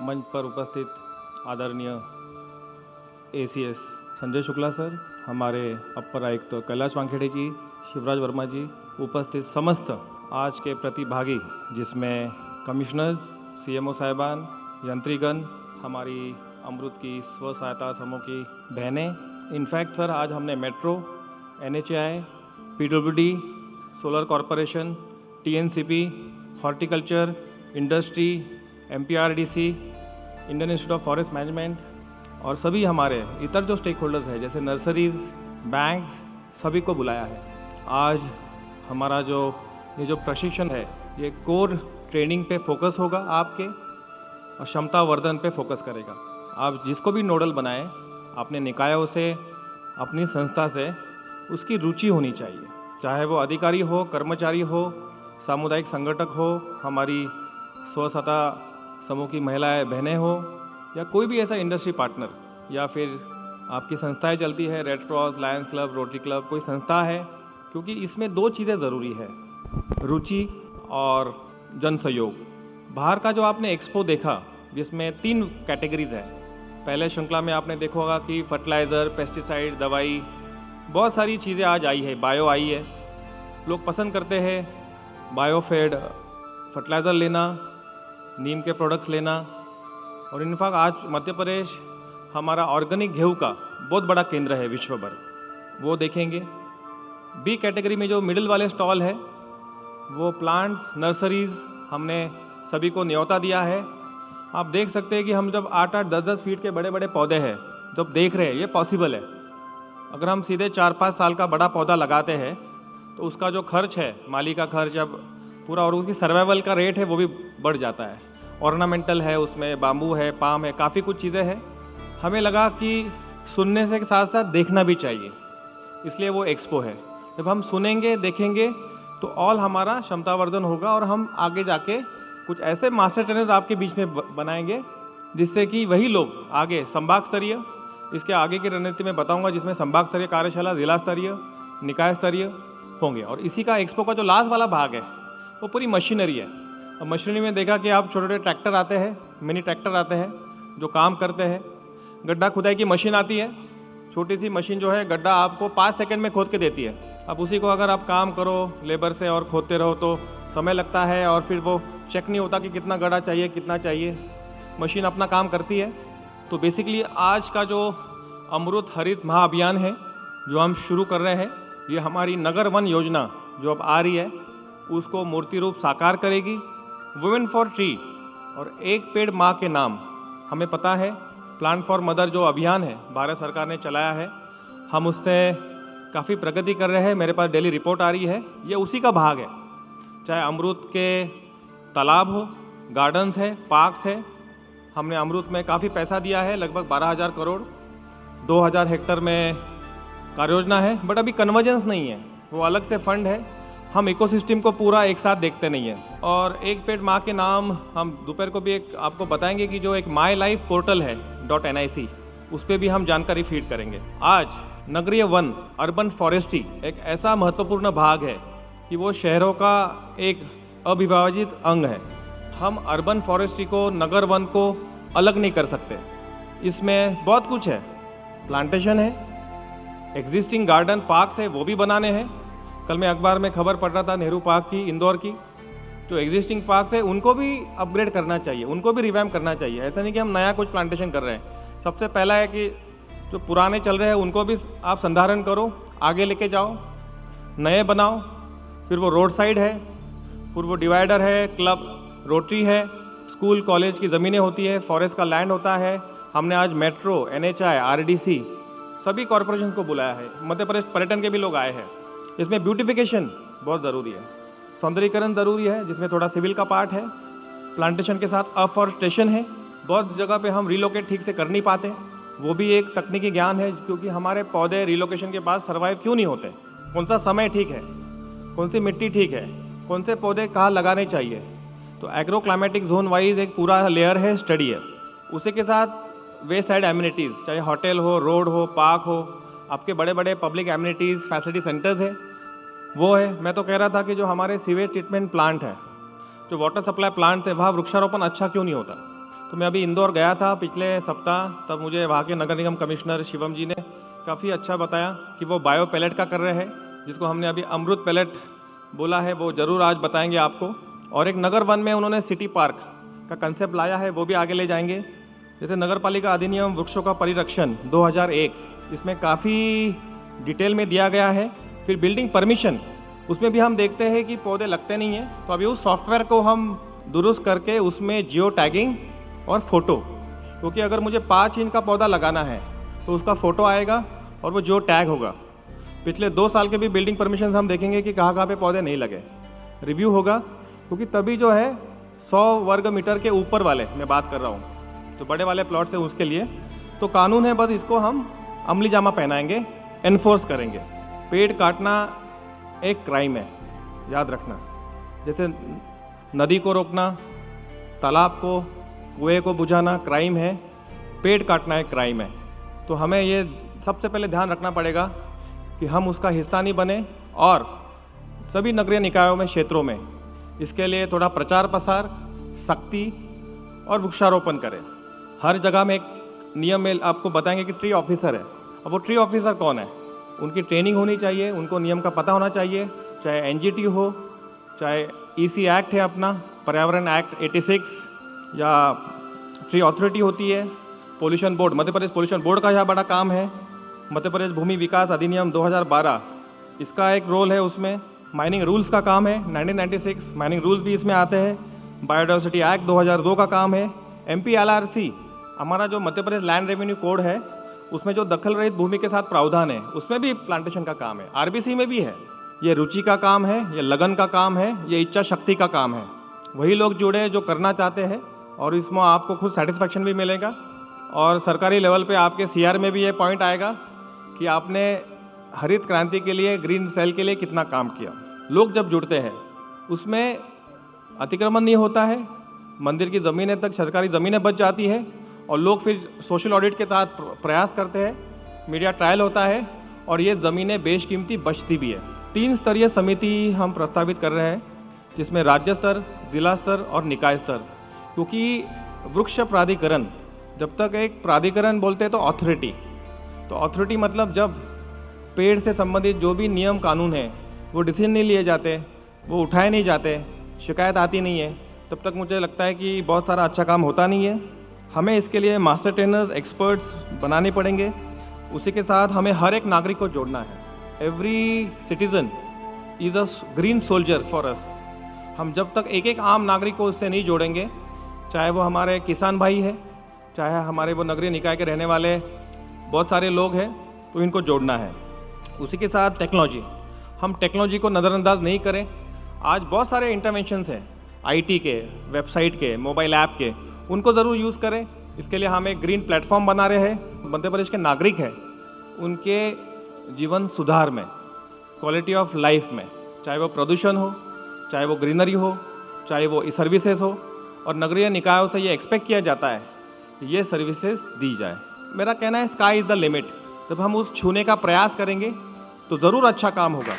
मंच पर उपस्थित आदरणीय एसीएस संजय शुक्ला सर, हमारे अपर आयुक्त कैलाश वानखेड़े जी, शिवराज वर्मा जी, उपस्थित समस्त आज के प्रतिभागी जिसमें कमिश्नर्स, सीएमओ साहिबान, यंत्रीगण, हमारी अमृत की स्व सहायता समूह की बहनें। इनफैक्ट सर आज हमने metro, NHAI, PWD, solar corporation, TNCP, horticulture, industry, MPRDC, Indian institute of forest management और सभी हमारे इतर जो स्टेक होल्डर्स हैं जैसे नर्सरीज, बैंक, सभी को बुलाया है। आज हमारा ये जो प्रशिक्षण है ये कोर ट्रेनिंग पे फोकस होगा आपके, और क्षमता वर्धन पे फोकस करेगा। आप जिसको भी नोडल बनाएं, अपने निकायों से, अपनी संस्था से उसकी रुचि होनी चाहिए, चाहे वो अधिकारी हो, कर्मचारी हो, सामुदायिक संगठक हो, हमारी स्व सहायता समूह की महिलाएं बहनें हो, या कोई भी ऐसा इंडस्ट्री पार्टनर, या फिर आपकी संस्थाएं चलती है, red cross, Lions club, rotary club, कोई संस्था है, क्योंकि इसमें दो चीज़ें ज़रूरी है, रुचि और जन सहयोग। बाहर का जो आपने एक्सपो देखा जिसमें 3 कैटेगरीज है, पहले श्रृंखला में आपने देखा होगा कि फर्टिलाइज़र, पेस्टिसाइड, दवाई, बहुत सारी चीज़ें आज आई है, बायो आई है। लोग पसंद करते हैं बायोफेड फर्टिलाइज़र लेना, नीम के प्रोडक्ट्स लेना, और इनफैक्ट आज मध्य प्रदेश हमारा ऑर्गेनिक गेहूं का बहुत बड़ा केंद्र है विश्व भर, वो देखेंगे। बी कैटेगरी में जो मिडिल वाले स्टॉल है वो प्लांट्स, नर्सरीज, हमने सभी को न्योता दिया है। आप देख सकते हैं कि हम जब 8-8, 10-10 फीट के बड़े बड़े पौधे हैं जब देख रहे हैं, ये पॉसिबल है। अगर हम सीधे 4-5 साल का बड़ा पौधा लगाते हैं तो उसका जो खर्च है, माली का खर्च अब पूरा, और उसकी सर्वाइवल का रेट है वो भी बढ़ जाता है। ऑर्नामेंटल है, उसमें बाम्बू है, पाम है, काफ़ी कुछ चीज़ें हैं। हमें लगा कि सुनने से साथ साथ देखना भी चाहिए, इसलिए वो एक्सपो है। जब हम सुनेंगे, देखेंगे तो ऑल हमारा क्षमतावर्धन होगा, और हम आगे जाके कुछ ऐसे मास्टर ट्रेनर्स आपके बीच में बनाएंगे जिससे कि वही लोग आगे संभाग स्तरीय, इसके आगे की रणनीति में बताऊंगा, जिसमें संभाग स्तरीय कार्यशाला, जिला स्तरीय, निकाय स्तरीय होंगे। और इसी का एक्सपो का जो लास्ट वाला भाग है वो पूरी मशीनरी है। अब मशीनरी में देखा कि आप छोटे छोटे ट्रैक्टर आते हैं, मिनी ट्रैक्टर आते हैं जो काम करते हैं, गड्ढा खुदाई की मशीन आती है, छोटी सी मशीन जो है गड्ढा आपको 5 सेकंड में खोद के देती है। अब उसी को अगर आप काम करो लेबर से और खोदते रहो तो समय लगता है, और फिर वो चेक नहीं होता कि कितना गड्ढा चाहिए, कितना चाहिए। मशीन अपना काम करती है। तो बेसिकली आज का जो अमृत हरित महाअभियान है जो हम शुरू कर रहे हैं, ये हमारी नगर वन योजना जो अब आ रही है उसको मूर्ति रूप साकार करेगी। वुमेन फॉर ट्री और एक पेड़ माँ के नाम, हमें पता है प्लांट फॉर मदर जो अभियान है भारत सरकार ने चलाया है, हम उससे काफ़ी प्रगति कर रहे हैं। मेरे पास डेली रिपोर्ट आ रही है, ये उसी का भाग है। चाहे अमरूद के तालाब हो, गार्डन्स है, पार्क्स है, हमने अमरूद में काफ़ी पैसा दिया है, लगभग 12,000 करोड़, 2,000 हेक्टर में कार्ययोजना है, बट अभी कन्वर्जेंस नहीं है, वो अलग से फंड है। हम इकोसिस्टम को पूरा एक साथ देखते नहीं है। और एक पेड़ माँ के नाम हम दोपहर को भी एक आपको बताएंगे कि जो एक माई लाइफ पोर्टल है .nic, उस पर भी हम जानकारी फीड करेंगे। आज नगरीय वन, अर्बन फॉरेस्ट्री एक ऐसा महत्वपूर्ण भाग है कि वो शहरों का एक अविभाजित अंग है। हम अर्बन फॉरेस्ट्री को, नगर वन को अलग नहीं कर सकते। इसमें बहुत कुछ है, प्लांटेशन है, एग्जिस्टिंग गार्डन, पार्क्स है, वो भी बनाने हैं। कल मैं अखबार में खबर पढ़ रहा था नेहरू पार्क की, इंदौर की, जो एग्जिस्टिंग पार्क्स है उनको भी अपग्रेड करना चाहिए, उनको भी रिवैम्प करना चाहिए। ऐसा नहीं कि हम नया कुछ प्लांटेशन कर रहे हैं। सबसे पहला है कि जो पुराने चल रहे हैं उनको भी आप संधारण करो, आगे लेके जाओ, नए बनाओ। फिर वो रोड साइड है, फिर वो डिवाइडर है, क्लब, रोटरी है, स्कूल कॉलेज की ज़मीनें होती है, फॉरेस्ट का लैंड होता है। हमने आज मेट्रो, एनएचआई, आरडीसी सभी कॉरपोरेशन को बुलाया है। मध्य प्रदेश पर्यटन के भी लोग आए हैं। इसमें ब्यूटिफिकेशन बहुत ज़रूरी है, सौंदर्यीकरण ज़रूरी है, जिसमें थोड़ा सिविल का पार्ट है, प्लांटेशन के साथ अफॉरेस्टेशन है। बहुत जगह पे हम रिलोकेट ठीक से कर नहीं पाते, वो भी एक तकनीकी ज्ञान है, क्योंकि हमारे पौधे रिलोकेशन के बाद सर्वाइव क्यों नहीं होते, कौन सा समय ठीक है, कौन सी मिट्टी ठीक है, कौन से पौधे कहाँ लगाने चाहिए। तो एग्रो क्लाइमेटिक जोन वाइज एक पूरा लेयर है, स्टडी है। उसी के साथ वे साइड एमिनिटीज़, चाहे होटल हो, रोड हो, पार्क हो, आपके बड़े बड़े पब्लिक एमिनिटीज़, फैसिलिटी सेंटर्स है, वो है। मैं तो कह रहा था कि जो हमारे सीवेज ट्रीटमेंट प्लांट है, जो वाटर सप्लाई प्लांट है, वहाँ वृक्षारोपण अच्छा क्यों नहीं होता। तो मैं अभी इंदौर गया था पिछले सप्ताह, तब मुझे वहाँ के नगर निगम कमिश्नर शिवम जी ने काफ़ी अच्छा बताया कि वो बायो पैलेट का कर रहे हैं, जिसको हमने अभी अमृत पैलेट बोला है, वो ज़रूर आज बताएंगे आपको। और एक नगर वन में उन्होंने सिटी पार्क का कंसेप्ट लाया है, वो भी आगे ले जाएंगे। जैसे नगर पालिका अधिनियम वृक्षों का परिरक्षण 2001, इसमें काफ़ी डिटेल में दिया गया है। फिर बिल्डिंग परमिशन, उसमें भी हम देखते हैं कि पौधे लगते नहीं हैं, तो अभी उस सॉफ्टवेयर को हम दुरुस्त करके उसमें जियो टैगिंग और फोटो, क्योंकि अगर मुझे 5 इंच का पौधा लगाना है तो उसका फ़ोटो आएगा और वो जियो टैग होगा। पिछले 2 साल के भी बिल्डिंग परमिशन हम देखेंगे कि कहाँ पे पौधे नहीं लगे, रिव्यू होगा, क्योंकि तभी जो है 100 वर्ग मीटर के ऊपर वाले मैं बात कर रहा हूँ, तो बड़े वाले प्लॉट है उसके लिए तो कानून है, बस इसको हम अमली जामा पहनाएंगे, एनफोर्स करेंगे। पेड़ काटना एक क्राइम है, याद रखना। जैसे नदी को रोकना, तालाब को, कुएं को बुझाना क्राइम है, पेड़ काटना एक क्राइम है। तो हमें ये सबसे पहले ध्यान रखना पड़ेगा कि हम उसका हिस्सा नहीं बने, और सभी नगरीय निकायों में, क्षेत्रों में इसके लिए थोड़ा प्रचार प्रसार, सख्ती और वृक्षारोपण करें। हर जगह में एक नियम में आपको बताएंगे कि ट्री ऑफिसर है। अब वो ट्री ऑफिसर कौन है, उनकी ट्रेनिंग होनी चाहिए, उनको नियम का पता होना चाहिए, चाहे एनजीटी हो, चाहे ईसी एक्ट है अपना, पर्यावरण एक्ट 86, या ट्री अथॉरिटी होती है, pollution board, Madhya Pradesh pollution board का यह बड़ा काम है। मध्य प्रदेश भूमि विकास अधिनियम 2012, इसका एक रोल है उसमें। माइनिंग रूल्स का काम है, 1996 माइनिंग रूल्स भी इसमें आते हैं। बायोडाइवर्सिटी एक्ट 2002 का काम है। MP LRC, हमारा जो Madhya Pradesh land revenue code है, उसमें जो दखल रहित भूमि के साथ प्रावधान है, उसमें भी प्लांटेशन का काम है। RBC में भी है। ये रुचि का काम है, ये लगन का काम है, ये इच्छा शक्ति का काम है। वही लोग जुड़े जो करना चाहते हैं, और इसमें आपको खुद सेटिस्फैक्शन भी मिलेगा। और सरकारी लेवल पे आपके CR में भी ये पॉइंट आएगा कि आपने हरित क्रांति के लिए, ग्रीन सेल के लिए कितना काम किया। लोग जब जुड़ते हैं उसमें अतिक्रमण नहीं होता है, मंदिर की ज़मीनें तक सरकारी ज़मीनें बच जाती है, और लोग फिर सोशल ऑडिट के तहत प्रयास करते हैं, मीडिया ट्रायल होता है, और ये ज़मीनें बेशकीमती बचती भी है। 3 स्तरीय समिति हम प्रस्तावित कर रहे हैं, जिसमें राज्य स्तर, जिला स्तर और निकाय स्तर। क्योंकि वृक्ष प्राधिकरण, जब तक एक प्राधिकरण बोलते हैं तो अथॉरिटी, तो अथॉरिटी मतलब जब पेड़ से संबंधित जो भी नियम कानून है वो डिसीजन नहीं लिए जाते, वो उठाए नहीं जाते, शिकायत आती नहीं है, तब तक मुझे लगता है कि बहुत सारा अच्छा काम होता नहीं है। हमें इसके लिए मास्टर ट्रेनर्स, एक्सपर्ट्स बनाने पड़ेंगे। उसी के साथ हमें हर एक नागरिक को जोड़ना है। Every citizen is a green soldier for us. हम जब तक एक एक आम नागरिक को उससे नहीं जोड़ेंगे, चाहे वो हमारे किसान भाई है, चाहे हमारे वो नगरीय निकाय के रहने वाले बहुत सारे लोग हैं, तो इनको जोड़ना है। उसी के साथ टेक्नोलॉजी, हम टेक्नोलॉजी को नज़रअंदाज नहीं करें। आज बहुत सारे इंटरवेंशंस हैं, IT के, वेबसाइट के, मोबाइल ऐप के, उनको ज़रूर यूज़ करें। इसके लिए हम एक ग्रीन प्लेटफॉर्म बना रहे हैं। मध्य प्रदेश के नागरिक हैं, उनके जीवन सुधार में, क्वालिटी ऑफ लाइफ में, चाहे वो प्रदूषण हो, चाहे वो ग्रीनरी हो, चाहे वो सर्विसेज हो, और नगरीय निकायों से ये एक्सपेक्ट किया जाता है कि ये सर्विसेज दी जाए। मेरा कहना है स्काई इज़ द लिमिट। जब हम उस छूने का प्रयास करेंगे तो ज़रूर अच्छा काम होगा।